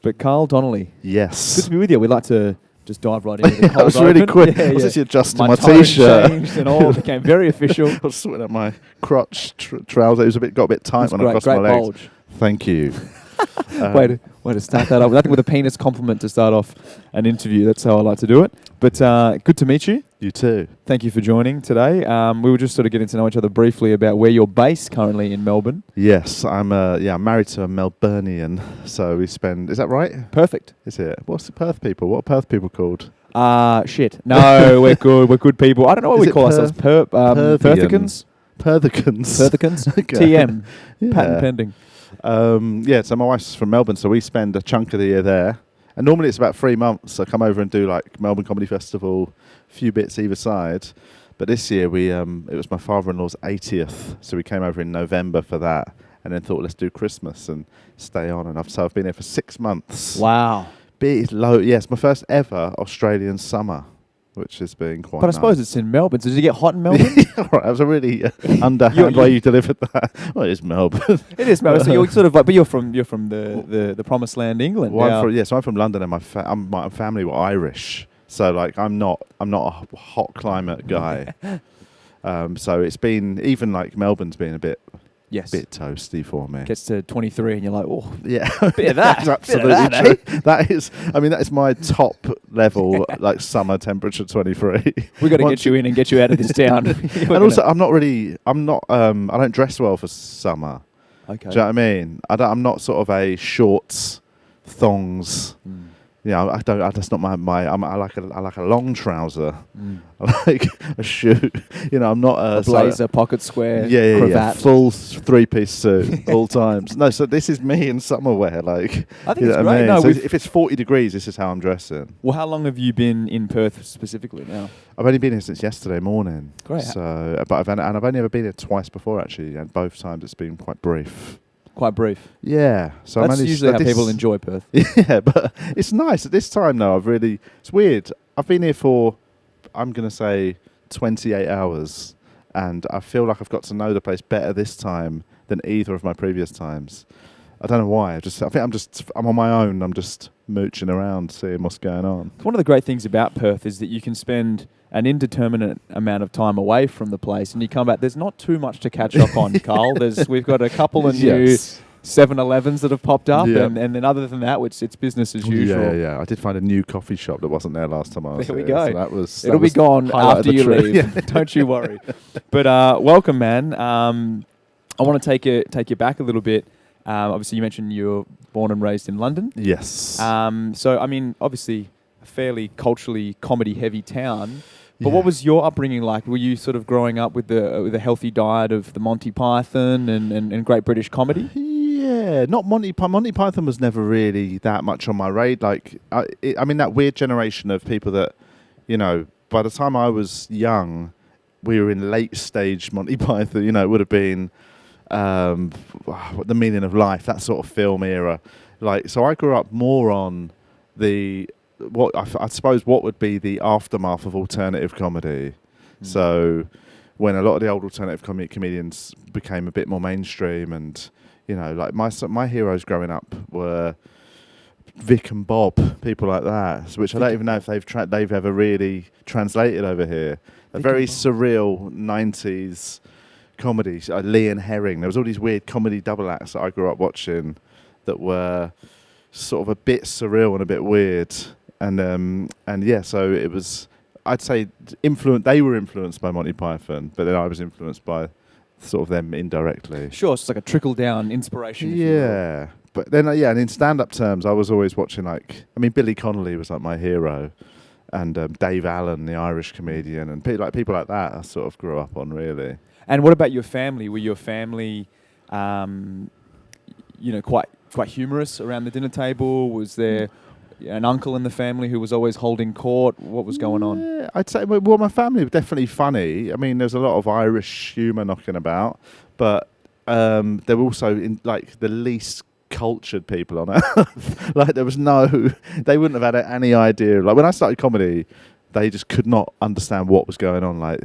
But Carl Donnelly. Yes. Good to be with you. We'd like to just dive right into the That was really quick. I was actually adjusting my tone t-shirt. changed and all. It became very official. I was sorting out my crotch trouser. It was got a bit tight when I crossed my legs. Bulge. Thank you. Way to start that off. Nothing with a penis compliment to start off an interview. That's how I like to do it. But good to meet you. You too. Thank you for joining today. We were just sort of getting to know each other briefly about where you're based currently in Melbourne. Yes, I'm married to a Melburnian, so we spend... Is that right? Perfect. Is it? What's the Perth people? What are Perth people called? Shit. No, we're good. We're good people. I don't know what we call ourselves. Perthicans? Perthicans. Okay. TM. Yeah. Patent pending. So my wife's from Melbourne, so we spend a chunk of the year there. And normally it's about 3 months. I come over and do like Melbourne Comedy Festival, a few bits either side. But this year it was my father-in-law's 80th, so we came over in November for that, and then thought let's do Christmas and stay on. And I've been here for 6 months. Wow. It's my first ever Australian summer, which has been quite. But I suppose it's in Melbourne. So did you get hot in Melbourne? Right, that was a really underhand way you delivered that. Well, it's Melbourne. It is Melbourne. So you're sort of like, but you're from the promised land, England. Well, I'm from London, and my family were Irish. So like, I'm not a hot climate guy. So it's been, even like Melbourne's been a bit toasty for me. Gets to 23 and you're like, oh, yeah, bit of that. That's absolutely true. That is my top level, like summer temperature 23. We got to get you in and get you out of this town. And also, I don't dress well for summer. Okay. Do you know what I mean? I'm not sort of a shorts, thongs. Yeah, I don't. That's not my. I like a long trouser. I like a shoe. I'm not a blazer, pocket square, cravat. Yeah. Full 3-piece suit all times. No, so this is me in summer wear. Like, I think it's great. No, so if it's 40 degrees, this is how I'm dressing. Well, how long have you been in Perth specifically now? I've only been here since yesterday morning. Great. So, but I've only ever been here twice before actually, and both times it's been quite brief. Quite brief. Yeah. So that's usually how people enjoy Perth. Yeah, but it's nice. At this time, though, it's weird. I've been here for, I'm going to say, 28 hours, and I feel like I've got to know the place better this time than either of my previous times. I don't know why. I think I'm on my own. I'm just mooching around, seeing what's going on. One of the great things about Perth is that you can spend an indeterminate amount of time away from the place, and you come back. There's not too much to catch up on, Carl. We've got a couple of new 7-Elevens that have popped up, and then other than that, it's business as usual. Yeah. I did find a new coffee shop that wasn't there last time I was there. Here. We go. So it'll be gone after you leave. Yeah. Don't you worry. But welcome, man. I want to take you back a little bit. Obviously, you mentioned you were born and raised in London. Yes. So, I mean, obviously, a fairly culturally comedy-heavy town. But what was your upbringing like? Were you sort of growing up with a healthy diet of the Monty Python and Great British Comedy? Yeah, not Monty Python was never really that much on my radar. Like, I mean, that weird generation of people that, by the time I was young, we were in late stage Monty Python. It would have been The Meaning of Life, that sort of film era. Like, so I grew up more on I suppose what would be the aftermath of alternative comedy. So when a lot of the old alternative comedians became a bit more mainstream, and like my heroes growing up were Vic and Bob, people like that, which I don't even know if they've ever really translated over here. A very surreal 90s comedy. Lee and Herring. There was all these weird comedy double acts that I grew up watching that were sort of a bit surreal and a bit weird. And yeah, so it was, I'd say, they were influenced by Monty Python, but then I was influenced by sort of them indirectly. Sure, it's like a trickle-down inspiration. Yeah, but then, and in stand-up terms, I was always watching, Billy Connolly was like my hero, and Dave Allen, the Irish comedian, and people like that I sort of grew up on, really. And what about your family? Were your family, quite humorous around the dinner table? Was there an uncle in the family who was always holding court? What was going on? Yeah, I'd say, well, my family were definitely funny. I mean, there's a lot of Irish humour knocking about, but they were also the least cultured people on earth. They wouldn't have had any idea. Like, when I started comedy, they just could not understand what was going on. Like,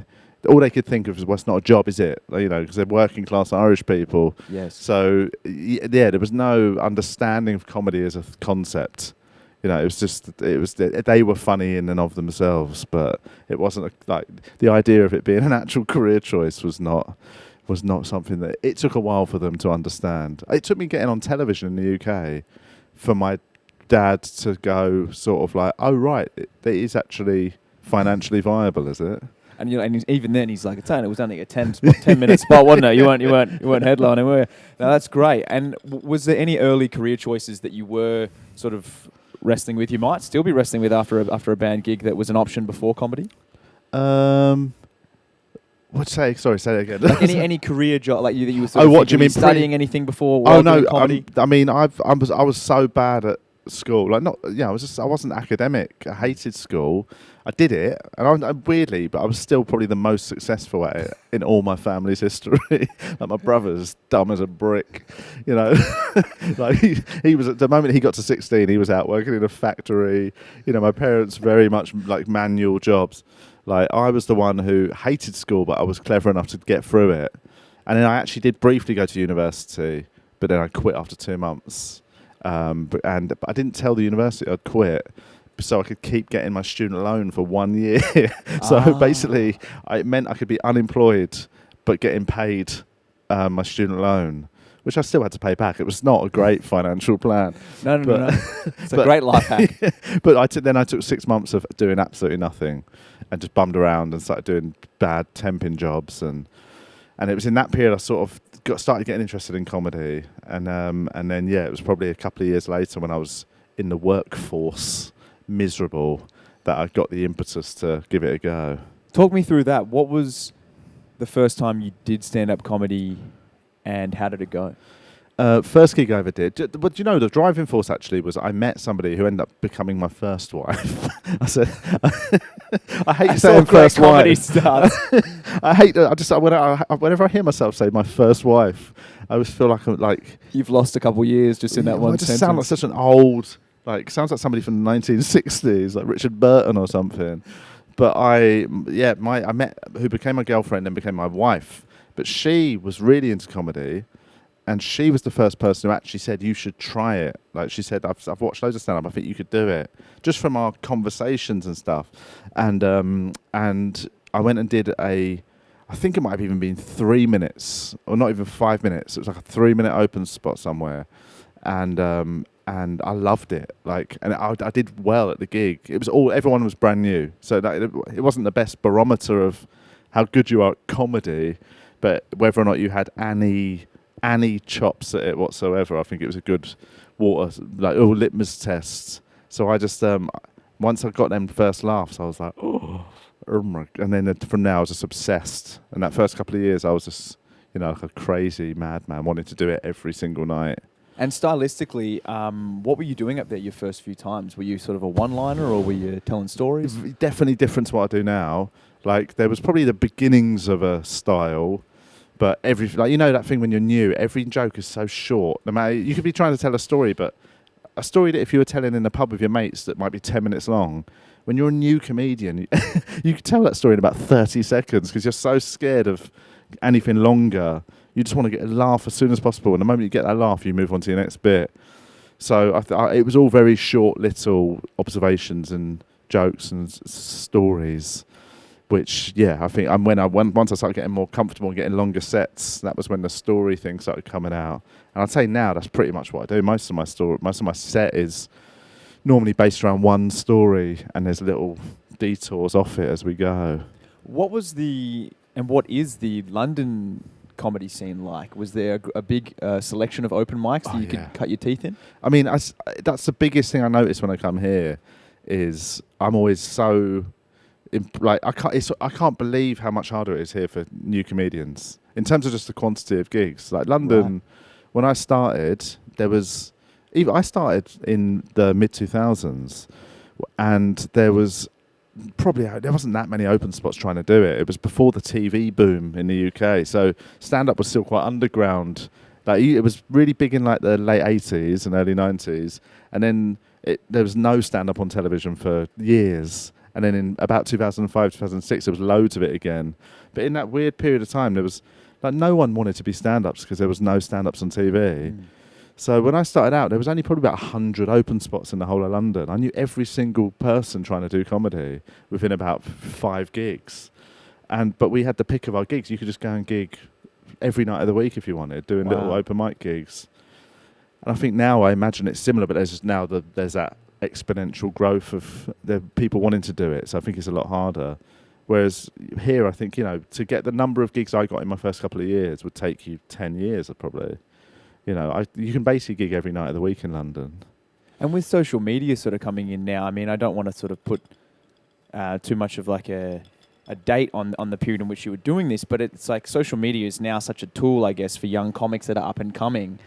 all they could think of was, well, it's not a job, is it? You know, because they're working class Irish people. Yes. So yeah, there was no understanding of comedy as a concept. You know, they were funny in and of themselves, but it wasn't like the idea of it being an actual career choice was not something that it took a while for them to understand. It took me getting on television in the UK for my dad to go sort of like, oh right, it is actually financially viable, is it? And even then he's like, it was only a 10-minute spot, wasn't it? You weren't headlining, were you? No, that's great. And was there any early career choices that you were sort of wrestling with? You might still be wrestling with after a band gig that was an option before comedy. Sorry, say that again. Like any career job, like you were sort of. What do you mean? Studying Studying anything before? Oh no, comedy? I mean, I was so bad at school. Like I wasn't academic. I hated school. I did it, and I weirdly, but I was still probably the most successful at it in all my family's history. Like my brother's dumb as a brick, you know. Like he was at the moment he got to 16, he was out working in a factory. You know, my parents very much like manual jobs. Like I was the one who hated school, but I was clever enough to get through it. And then I actually did briefly go to university, but then I quit after 2 months. But I didn't tell the university I'd quit, so I could keep getting my student loan for 1 year. So basically, it meant I could be unemployed, but getting paid my student loan, which I still had to pay back. It was not a great financial plan. No. It's a great life hack. But then I took 6 months of doing absolutely nothing and just bummed around and started doing bad temping jobs. And it was in that period I sort of started getting interested in comedy. And then, it was probably a couple of years later when I was in the workforce, miserable, that I got the impetus to give it a go. Talk me through that. What was the first time you did stand-up comedy and how did it go? First gig I ever did. But you know, the driving force actually was I met somebody who ended up becoming my first wife. I said, I hate saying first wife. Starts. Whenever I hear myself say my first wife, I always feel like I'm like... You've lost a couple of years just in that one sentence. I just sound like such an old... Like, sounds like somebody from the 1960s, like Richard Burton or something. But I met who became my girlfriend and became my wife. But she was really into comedy, and she was the first person who actually said, you should try it. Like she said, I've watched loads of stand-up, I think you could do it. Just from our conversations and stuff. And I went and did I think it might have even been 3 minutes, or not even 5 minutes. It was like a 3-minute open spot somewhere. And I loved it. And I did well at the gig. It was everyone was brand new, so that it wasn't the best barometer of how good you are at comedy, but whether or not you had any chops at it whatsoever. I think it was a good litmus test. So I just once I got them first laughs, I was like, oh my! And then from there, I was just obsessed. And that first couple of years, I was just like a crazy madman, wanting to do it every single night. And stylistically, what were you doing up there your first few times? Were you sort of a one-liner, or were you telling stories? Definitely different to what I do now. Like, there was probably the beginnings of a style, but that thing when you're new, every joke is so short. No matter, you could be trying to tell a story, but a story that if you were telling in the pub with your mates that might be 10 minutes long, when you're a new comedian, you could tell that story in about 30 seconds because you're so scared of anything longer. You just want to get a laugh as soon as possible. And the moment you get that laugh, you move on to your next bit. So it was all very short, little observations and jokes and stories, which, I think once I started getting more comfortable and getting longer sets, that was when the story thing started coming out. And I'd say now that's pretty much what I do. Most of my set is normally based around one story, and there's little detours off it as we go. What is the London comedy scene like? Was there a big selection of open mics that you could cut your teeth in? I mean, that's the biggest thing I notice when I come here is I'm always so I can't believe how much harder it is here for new comedians in terms of just the quantity of gigs. Like London, when I started, I started in the mid-2000s, and there wasn't that many open spots trying to do it. It was before the TV boom in the UK, so stand-up was still quite underground. Like it was really big in like the late 80s and early 90s, and then there was no stand-up on television for years, And then in about 2005, 2006, there was loads of it again. But in that weird period of time, there was like no one wanted to be stand-ups because there was no stand-ups on TV. So when I started out, there was only probably about 100 open spots in the whole of London. I knew every single person trying to do comedy within about 5 gigs. But we had the pick of our gigs. You could just go and gig every night of the week if you wanted, doing little open mic gigs. And I think now I imagine it's similar, but there's that exponential growth of the people wanting to do it. So I think it's a lot harder. Whereas here, I think, to get the number of gigs I got in my first couple of years would take you 10 years probably. You can basically gig every night of the week in London. And with social media sort of coming in now, I mean, I don't want to sort of put too much of like a date on the period in which you were doing this, but it's like social media is now such a tool, I guess, for young comics that are up and coming.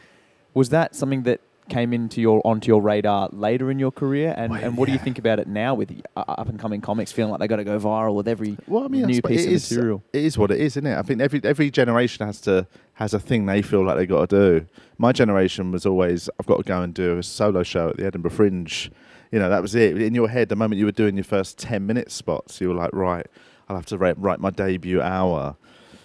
Was that something that came onto your radar later in your career? And what do you think about it now with up and coming comics feeling like they got to go viral with every new piece of material? It is what it is, isn't it? I think every generation has a thing they feel like they got to do. My generation was always, I've got to go and do a solo show at the Edinburgh Fringe. That was it. In your head, the moment you were doing your first 10-minute spots, you were like, right, I'll have to write my debut hour.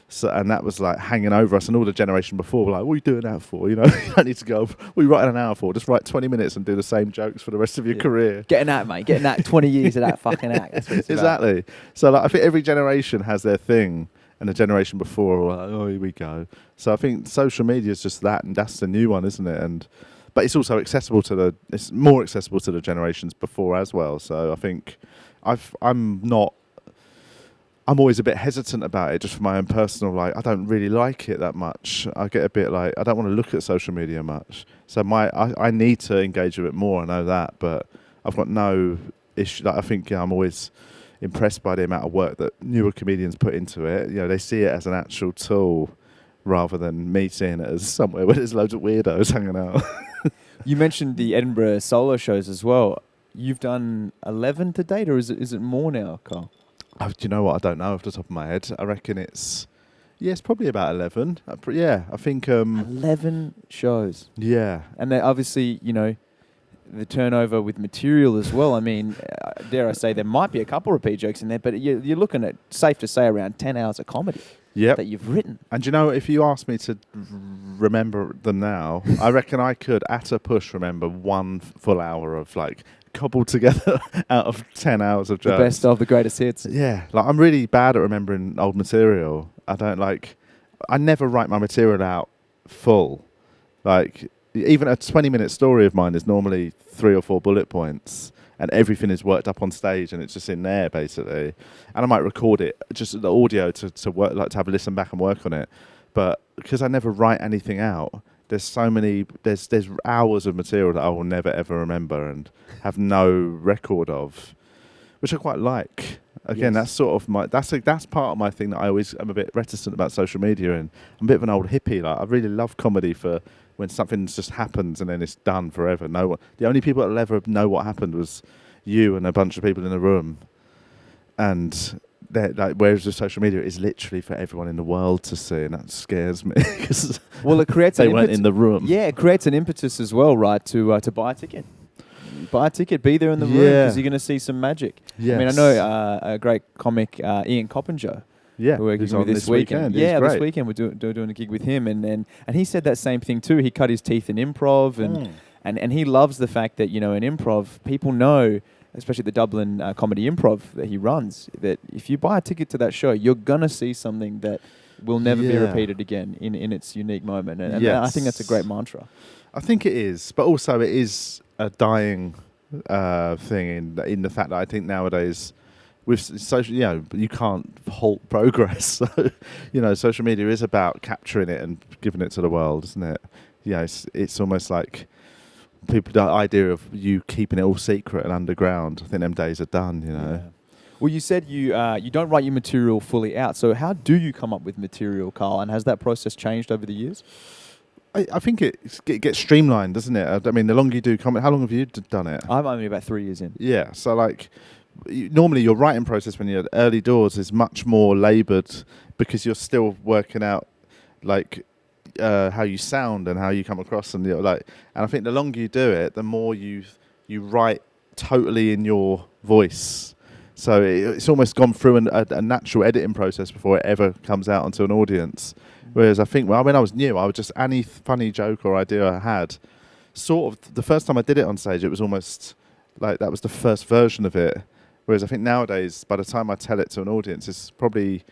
So, and that was like hanging over us, and all the generation before were like, what are you doing that for? You don't need to go, what are you writing an hour for? Just write 20 minutes and do the same jokes for the rest of your career. Getting that, mate. Getting that 20 years of that fucking act. That's what it's exactly. About. So I think every generation has their thing, and the generation before were like, oh, here we go. So I think social media is just that, and that's the new one, isn't it? But it's also it's more accessible to the generations before as well. So I think I'm always a bit hesitant about it, just for my own personal, I don't really like it that much. I get a bit I don't want to look at social media much. So I need to engage with it more, I know that, but I've got no issue. I think I'm always impressed by the amount of work that newer comedians put into it. They see it as an actual tool rather than me seeing it as somewhere where there's loads of weirdos hanging out. You mentioned the Edinburgh solo shows as well. You've done 11 to date, or is it more now, Carl? Do you know what? I don't know off the top of my head. I reckon it's probably about 11. I think 11 shows. Yeah, and then obviously the turnover with material as well. I mean, dare I say there might be a couple repeat jokes in there, but you're looking at, safe to say, around 10 hours of comedy that you've written. And if you asked me to remember them now, I reckon I could at a push remember 1 full hour of cobbled together out of 10 hours of jokes. The best of the greatest hits. Yeah, I'm really bad at remembering old material. I never write my material out full. Even a 20-minute story of mine is normally 3 or 4 bullet points, and everything is worked up on stage, and it's just in there basically. And I might record it, just the audio to work, to have a listen back and work on it. But because I never write anything out, there's hours of material that I will never ever remember and have no record of, which I quite like. Again, that's sort of that's part of my thing that I always am a bit reticent about social media, and I'm a bit of an old hippie. I really love comedy for when something just happens and then it's done forever. The only people that'll ever know what happened was you and a bunch of people in the room, and whereas with social media, it's literally for everyone in the world to see, and that scares me. Well, it creates they weren't in the room. Yeah, it creates an impetus as well, right? To buy a ticket. Buy a ticket, be there in the room, because you're going to see some magic. Yes. I mean, I know a great comic, Ian Coppinger. Yeah, who we're gigging with this weekend. Yeah, this weekend we're doing a gig with him, and he said that same thing too. He cut his teeth in improv, and he loves the fact that in improv, people know, especially the Dublin comedy improv that he runs, that if you buy a ticket to that show, you're gonna see something that will never be repeated again in its unique moment, and I think that's a great mantra. I think it is, but also it is a dying thing in the fact that I think nowadays, with social, you can't halt progress. So, social media is about capturing it and giving it to the world, isn't it? It's almost like the idea of you keeping it all secret and underground. I think them days are done. Yeah. Well, you said you don't write your material fully out. So how do you come up with material, Carl? And has that process changed over the years? I think it gets streamlined, doesn't it? I mean, the longer you do comedy, how long have you done it? I'm only about 3 years in. Yeah, so normally your writing process when you're at early doors is much more laboured because you're still working out how you sound and how you come across, and and I think the longer you do it, the more you write totally in your voice. So it's almost gone through a natural editing process before it ever comes out onto an audience. Whereas I think, well, when I was new, I would just, any funny joke or idea I had, sort of, the first time I did it on stage, it was almost like that was the first version of it. Whereas I think nowadays, by the time I tell it to an audience, it's probably,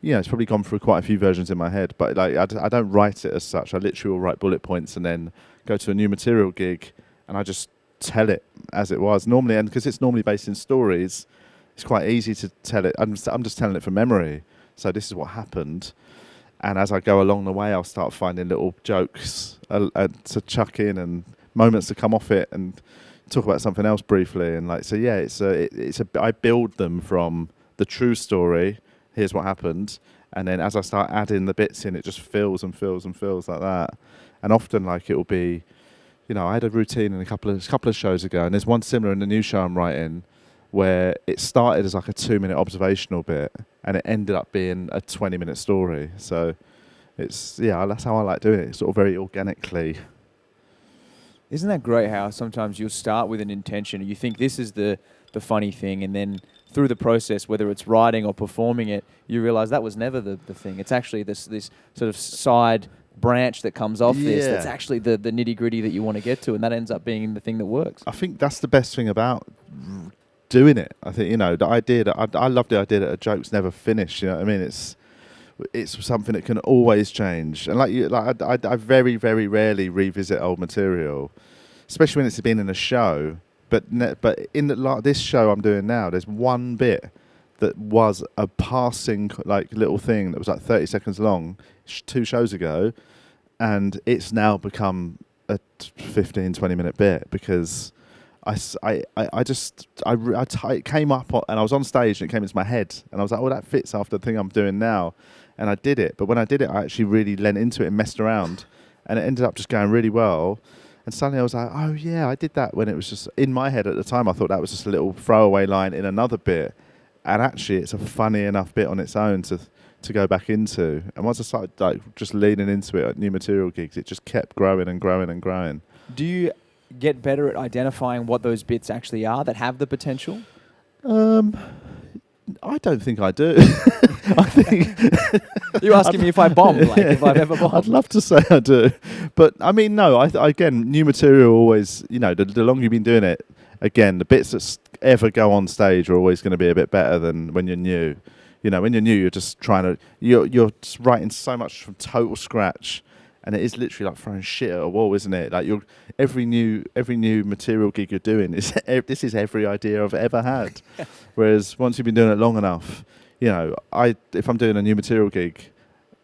it's probably gone through quite a few versions in my head. But like, I don't write it as such. I literally will write bullet points and then go to a new material gig and I just tell it as it was normally. And because it's normally based in stories, it's quite easy to tell it. I'm just telling it from memory. So this is what happened. And as I go along the way, I'll start finding little jokes to chuck in and moments to come off it and talk about something else briefly. And like, so yeah, I build them from the true story. Here's what happened. And then as I start adding the bits in, it just fills and fills and fills like that. And often like it will be, I had a routine in a couple of shows ago, and there's one similar in the new show I'm writing, where it started as like a 2-minute observational bit and it ended up being a 20-minute story. So that's how I like doing it, sort of very organically. Isn't that great how sometimes you'll start with an intention, you think this is the funny thing, and then through the process, whether it's writing or performing it, you realise that was never the thing. It's actually this sort of side branch that comes off this that's actually the nitty-gritty that you want to get to, and that ends up being the thing that works. I think that's the best thing about doing it. I think the idea that I love the idea that a joke's never finished. You know what I mean? It's something that can always change. And I very, very rarely revisit old material, especially when it's been in a show. But in this show I'm doing now, there's one bit that was a passing little thing that was like 30 seconds long 2 shows ago, and it's now become a 15-20 minute bit because it came up and I was on stage and it came into my head and I was like, oh, that fits after the thing I'm doing now, and I did it. But when I did it, I actually really leant into it and messed around, and it ended up just going really well. And suddenly I was like, oh yeah, I did that when it was just in my head at the time. I thought that was just a little throwaway line in another bit, and actually it's a funny enough bit on its own to go back into. And once I started just leaning into it at new material gigs, it just kept growing and growing and growing. Do you get better at identifying what those bits actually are that have the potential? I don't think I do. I think you're asking me if I bomb, if I've ever bombed. I'd love to say I do, but I mean, no. Again, new material always. The longer you've been doing it, again, the bits that ever go on stage are always going to be a bit better than when you're new. When you're new, you're just you're just writing so much from total scratch. And it is literally like throwing shit at a wall, isn't it? Like every new material gig you're doing this is every idea I've ever had. Whereas once you've been doing it long enough, if I'm doing a new material gig,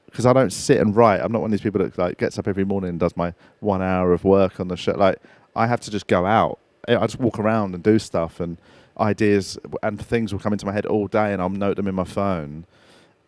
because I don't sit and write, I'm not one of these people that gets up every morning and does my 1 hour of work on the show. I have to just go out. I just walk around and do stuff, and ideas and things will come into my head all day, and I'll note them in my phone.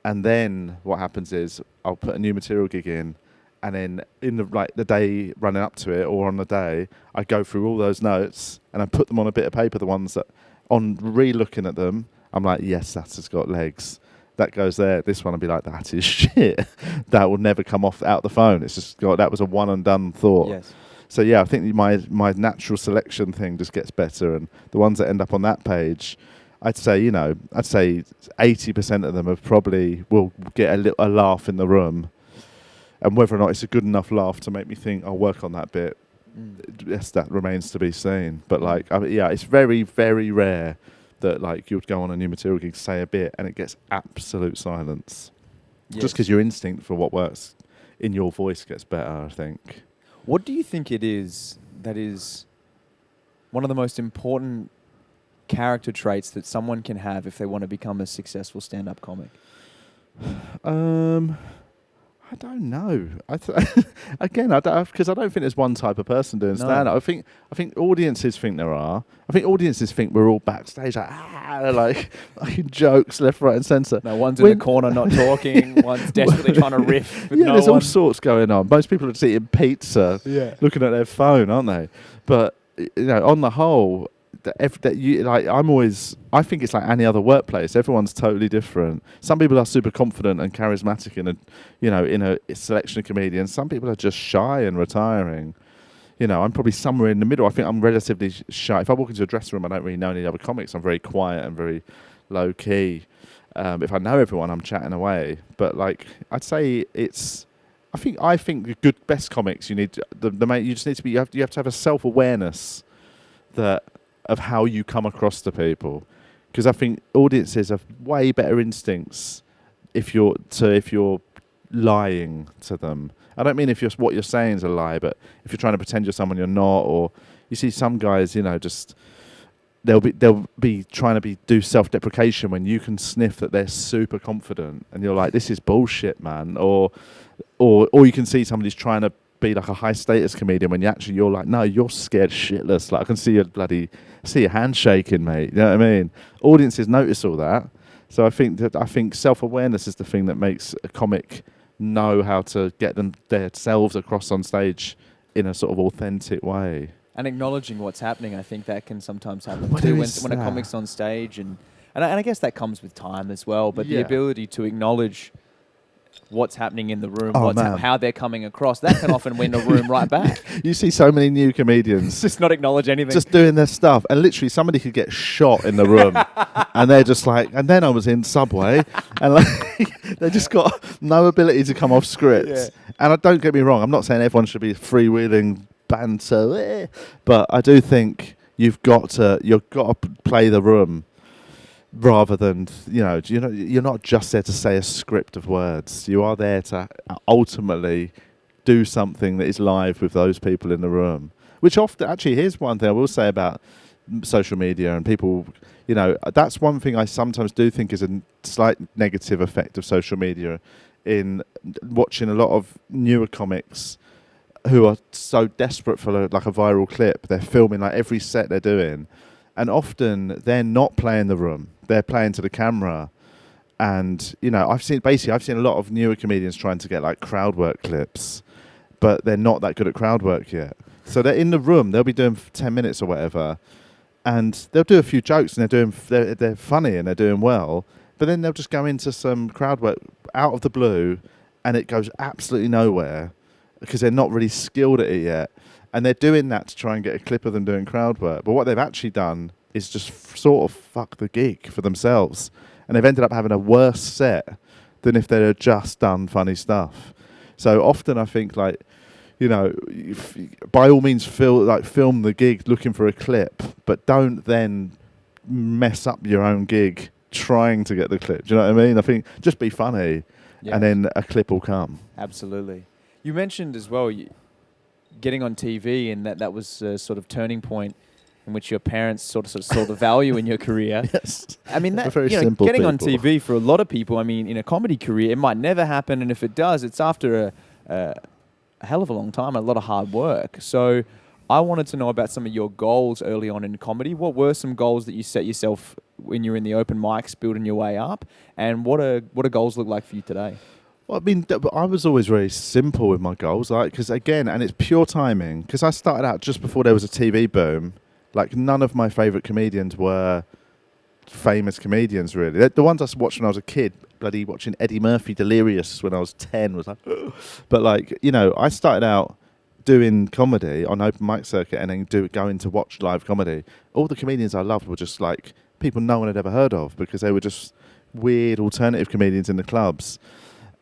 And then what happens is I'll put a new material gig in. And then in the day running up to it, or on the day, I go through all those notes and I put them on a bit of paper. The ones that, on re-looking at them, I'm like, yes, that has got legs. That goes there. This one, I'll be like, that is shit. That will never come out the phone. It's just that was a one and done thought. Yes. So yeah, I think my natural selection thing just gets better, and the ones that end up on that page, I'd say 80% of them will get a laugh in the room. And whether or not it's a good enough laugh to make me think I'll work on that bit, yes, that remains to be seen. But it's very, very rare that you'd go on a new material gig, say a bit, and it gets absolute silence. Yes. Just because your instinct for what works in your voice gets better, I think. What do you think it is that is one of the most important character traits that someone can have if they want to become a successful stand-up comic? I don't know. Again, because I don't think there's one type of person doing stand-up. I think audiences think there are. I think audiences think we're all backstage jokes left, right, and centre. No, one's in the corner not talking. One's desperately trying to riff. There's all sorts going on. Most people are just eating pizza, looking at their phone, aren't they? But on the whole, I think it's like any other workplace. Everyone's totally different. Some people are super confident and charismatic in a selection of comedians. Some people are just shy and retiring. I'm probably somewhere in the middle. I think I'm relatively shy. If I walk into a dressing room, I don't really know any other comics. I'm very quiet and very low key. If I know everyone, I'm chatting away. But like, I'd say it's. I think the good best comics you need you just need to be you have to have a self-awareness that of how you come across to people, because I think audiences have way better instincts if you're lying to them. I don't mean if what you're saying is a lie, but if you're trying to pretend you're someone you're not, or you see some guys, just they'll be trying to do self-deprecation when you can sniff that they're super confident, and you're like, this is bullshit, man. Or you can see somebody's trying to be like a high status comedian when you're like, no, you're scared shitless. Like, I can see your hand shaking, mate. You know what I mean? Audiences notice all that. So I think self-awareness is the thing that makes a comic know how to get themselves across on stage in a sort of authentic way. And acknowledging what's happening, I think that can sometimes happen too when a comic's on stage, and I guess that comes with time as well. But the ability to acknowledge what's happening in the room, how they're coming across, that can often win the room right back. You see so many new comedians just not acknowledge anything, just doing their stuff, and literally somebody could get shot in the room, and they're just like, and then I was in Subway, and like they just got no ability to come off script. Yeah. And don't get me wrong, I'm not saying everyone should be freewheeling banter, but I do think you've got to play the room. Rather than, you're not just there to say a script of words. You are there to ultimately do something that is live with those people in the room. Which often, actually, here's one thing I will say about social media and people, that's one thing I sometimes do think is a slight negative effect of social media in watching a lot of newer comics who are so desperate for like a viral clip. They're filming like every set they're doing. And often they're not playing the room; they're playing to the camera. And I've seen a lot of newer comedians trying to get like crowd work clips, but they're not that good at crowd work yet. So they're in the room; they'll be doing 10 minutes or whatever, and they'll do a few jokes, and they're funny and they're doing well. But then they'll just go into some crowd work out of the blue, and it goes absolutely nowhere because they're not really skilled at it yet. And they're doing that to try and get a clip of them doing crowd work. But what they've actually done is just sort of fuck the gig for themselves. And they've ended up having a worse set than if they'd just done funny stuff. So often I think, like, by all means film the gig looking for a clip, but don't then mess up your own gig trying to get the clip. Do you know what I mean? I think just be funny, and then a clip will come. Absolutely. You mentioned as well getting on TV, and that was a sort of turning point in which your parents sort of saw the value in your career. Yes. I mean, that getting people on TV for a lot of people, I mean, in a comedy career, it might never happen, and if it does, it's after a hell of a long time, a lot of hard work. So I wanted to know about some of your goals early on in comedy. What were some goals that you set yourself when you were in the open mics, building your way up, and what do goals look like for you today? Well, I mean, I was always very simple with my goals, like, because again, and it's pure timing, because I started out just before there was a TV boom. Like, none of my favourite comedians were famous comedians, really. The ones I watched when I was a kid, bloody watching Eddie Murphy Delirious when I was 10 was like, ugh. But like, I started out doing comedy on open mic circuit and then going to watch live comedy. All the comedians I loved were just like people no one had ever heard of, because they were just weird alternative comedians in the clubs.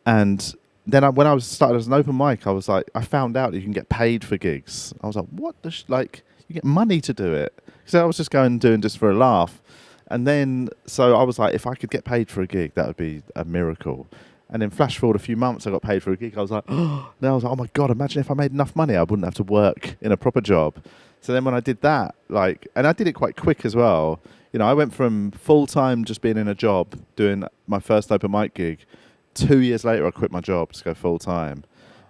And then when I was started as an open mic, I was like, I found out that you can get paid for gigs. I was like, what? You get money to do it? Because I was just going and doing just for a laugh. And then, so I was like, if I could get paid for a gig, that would be a miracle. And then flash forward a few months, I got paid for a gig. I was like, oh my God, imagine if I made enough money, I wouldn't have to work in a proper job. So then when I did that, and I did it quite quick as well. I went from full-time just being in a job, doing my first open mic gig. 2 years later, I quit my job to go full-time,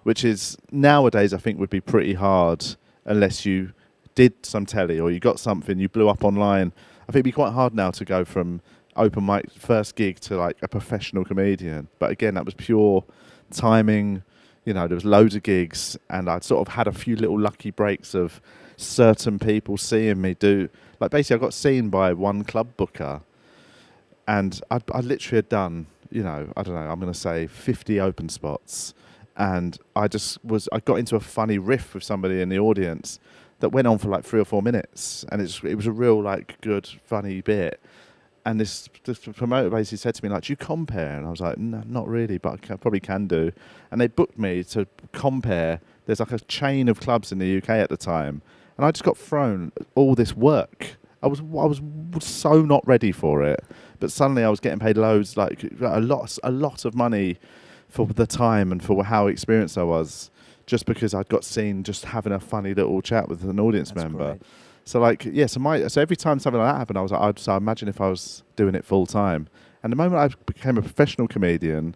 which is nowadays I think would be pretty hard unless you did some telly or you got something, you blew up online. I think it'd be quite hard now to go from open mic first gig to like a professional comedian. But again, that was pure timing. There was loads of gigs, and I'd sort of had a few little lucky breaks of certain people seeing me do. Like, basically, I got seen by one club booker, and I literally had done, I don't know, I'm going to say 50 open spots. And I got into a funny riff with somebody in the audience that went on for like 3 or 4 minutes. And it was a real, like, good, funny bit. And this promoter basically said to me, like, do you compare? And I was like, no, not really, but I probably can do. And they booked me to compare. There's like a chain of clubs in the UK at the time. And I just got thrown all this work. I was so not ready for it. But suddenly I was getting paid loads, like a lot of money for the time and for how experienced I was, just because I'd got seen just having a funny little chat with an audience member. Great. So like, yeah, so every time something like that happened, I was like, so imagine if I was doing it full time. And the moment I became a professional comedian,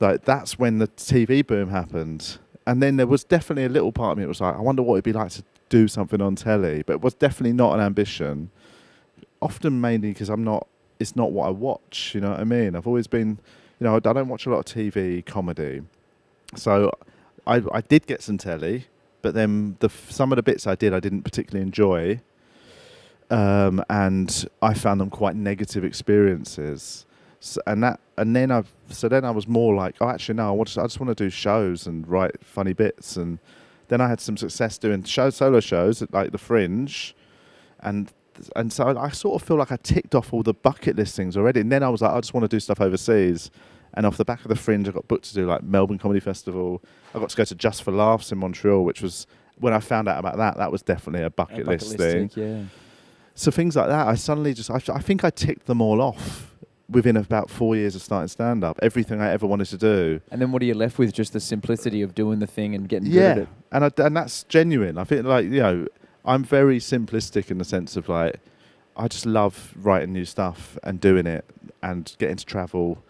like that's when the TV boom happened. And then there was definitely a little part of me that was like, I wonder what it'd be like to do something on telly. But it was definitely not an ambition. Often mainly because it's not what I watch, you know what I mean? I've always been, I don't watch a lot of TV comedy. So I did get some telly. But then some of the bits I didn't particularly enjoy, and I found them quite negative experiences. Then I was more like, oh, actually no, I just want to do shows and write funny bits. And then I had some success doing solo shows at like the Fringe, and so I sort of feel like I ticked off all the bucket list things already. And then I was like, I just want to do stuff overseas. And off the back of the Fringe, I got booked to do like Melbourne Comedy Festival. I got to go to Just for Laughs in Montreal, which was, when I found out about that was definitely a bucket list thing. Yeah. So things like that, I suddenly I think I ticked them all off within about 4 years of starting stand-up. Everything I ever wanted to do. And then what are you left with? Just the simplicity of doing the thing and getting good at it. And that's genuine. I think like, I'm very simplistic in the sense of like, I just love writing new stuff and doing it and getting to travel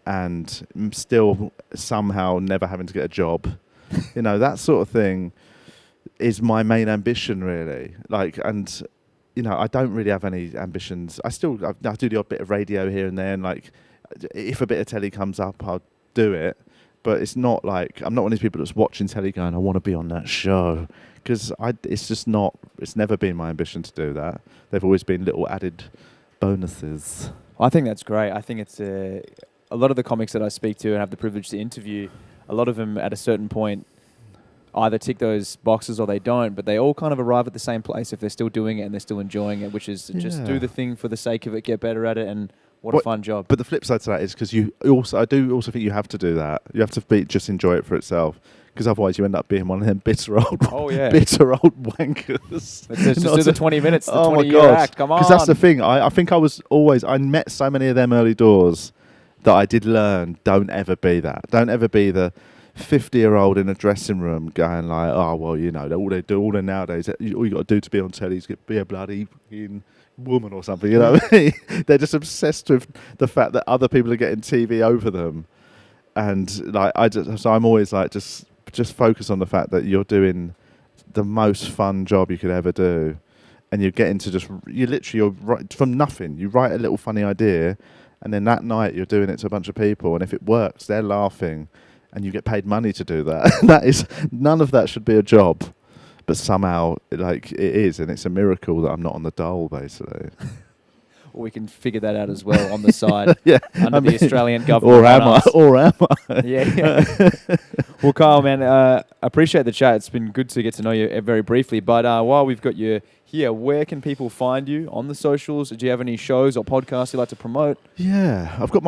and still somehow never having to get a job. That sort of thing is my main ambition, really. Like, and, I don't really have any ambitions. I do the odd bit of radio here and there, and like, if a bit of telly comes up, I'll do it. But it's not like, I'm not one of these people that's watching telly going, I want to be on that show. Because it's never been my ambition to do that. They've always been little added bonuses. I think that's great. I think it's a lot of the comics that I speak to and have the privilege to interview, a lot of them at a certain point either tick those boxes or they don't, but they all kind of arrive at the same place if they're still doing it and they're still enjoying it, which is just do the thing for the sake of it, get better at it, and what a fun job. But the flip side to that is because I do also think you have to do that. You have to just enjoy it for itself. Because otherwise you end up being one of them bitter old wankers. Let's just do the 20 minutes, the 20-year act, come on. Because that's the thing. I think I met so many of them early doors that I did learn, don't ever be that. Don't ever be the 50-year-old in a dressing room going like, oh, well, all they nowadays, all you got to do to be on telly is be a bloody woman or something, you know what I mean? They're just obsessed with the fact that other people are getting TV over them. And like, so I'm always like, just focus on the fact that you're doing the most fun job you could ever do. And you're getting to you're right from nothing. You write a little funny idea, and then that night you're doing it to a bunch of people, and if it works, they're laughing, and you get paid money to do that. None of that should be a job, but somehow like it is, and it's a miracle that I'm not on the dole, basically. Or we can figure that out as well on the side under the Australian government. Or am I? Yeah. Well, Carl, man, appreciate the chat. It's been good to get to know you very briefly. But while we've got you here, where can people find you on the socials? Do you have any shows or podcasts you'd like to promote? Yeah, I've got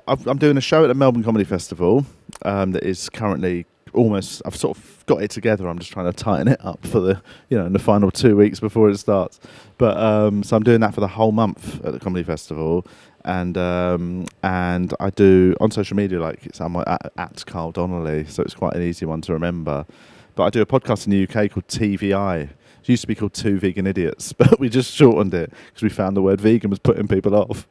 I'm doing a show at the Melbourne Comedy Festival that is currently I've sort of got it together. I'm just trying to tighten it up for the, in the final 2 weeks before it starts. But so I'm doing that for the whole month at the Comedy Festival, and I do on social media, like I'm at Carl Donnelly, so it's quite an easy one to remember. But I do a podcast in the UK called TVI. It used to be called Two Vegan Idiots, but we just shortened it because we found the word vegan was putting people off.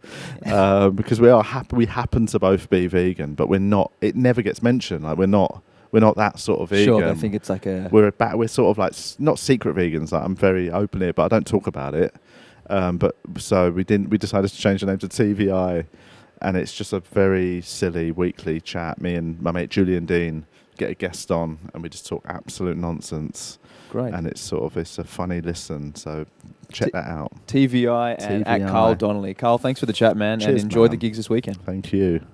Because we happen to both be vegan, but we're not. It never gets mentioned. Like we're not that sort of vegan. Sure, I think it's like we're sort of like not secret vegans. Like I'm very open here, but I don't talk about it. But so we decided to change the name to TVI, and it's just a very silly weekly chat. Me and my mate Julian Dean get a guest on, and we just talk absolute nonsense. Great. And it's a funny listen. So check that out. TVI and at Carl Donnelly. Carl, thanks for the chat, man. Cheers, and enjoy man. the gigs this weekend. Thank you.